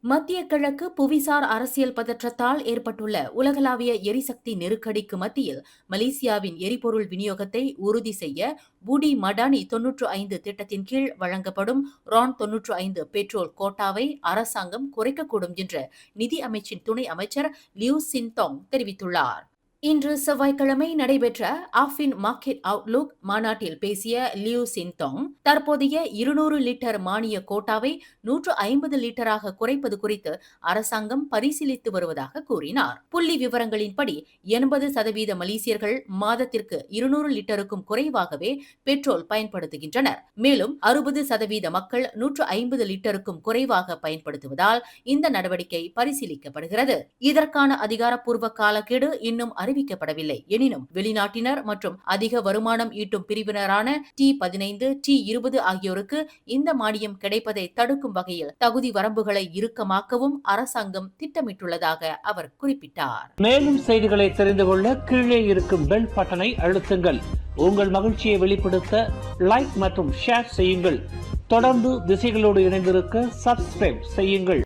மத்திய கிழக்கு புவிசார் அரசியல் பதற்றத்தால் ஏற்பட்டுள்ள உலகளாவிய எரிசக்தி நெருக்கடிக்கு மத்தியில் மலேசியாவின் எரிபொருள் விநியோகத்தை உறுதி செய்ய பூடி மடானி 95 திட்டத்தின் கீழ் வழங்கப்படும் ரான் 95 பெட்ரோல் கோட்டாவை அரசாங்கம் குறைக்கக்கூடும் என்று நிதி அமைச்சின் துணை அமைச்சர் லியூ சின்தோங் தெரிவித்துள்ளார். இன்று செவ்வாய்க்கிழமை நடைபெற்ற ஆஃபின் மார்க்கெட் அவுட்லுக் மாநாட்டில் பேசிய லியூ சின்தோங், தற்போதைய 200 லிட்டர் மானிய கோட்டாவை 150 லிட்டராக குறைப்பது குறித்து அரசாங்கம் பரிசீலித்து வருவதாக கூறினார். புள்ளி விவரங்களின்படி 80% மலேசியர்கள் மாதத்திற்கு 200 லிட்டருக்கும் குறைவாகவே பெட்ரோல் பயன்படுத்துகின்றனர். மேலும் 60% மக்கள் 150 லிட்டருக்கும் குறைவாக பயன்படுத்துவதால் இந்த நடவடிக்கை பரிசீலிக்கப்படுகிறது. இதற்கான அதிகாரப்பூர்வ காலக்கெடு இன்னும் அறிவிக்கப்படவில்லை. எனினும் வெளிநாட்டினர் மற்றும் அதிக வருமானம் ஈட்டும் பிரிவினரான T15, T20 ஆகியோருக்கு இந்த மானியம் கிடைப்பதை தடுக்கும் வகையில் தகுதி வரம்புகளை இறுக்கமாக்கவும் அரசாங்கம் திட்டமிட்டுள்ளதாக அவர் குறிப்பிட்டார். மேலும் செய்திகளை தெரிந்து கொள்ள கீழே இருக்கும் பெல் பட்டனை அழுத்துங்கள். உங்கள் மகிழ்ச்சியை வெளிப்படுத்த லைக் மற்றும் ஷேர் செய்யுங்கள். தொடர்ந்து திசைகளோடு இணைந்திருக்க சப்ஸ்கிரைப் செய்யுங்கள்.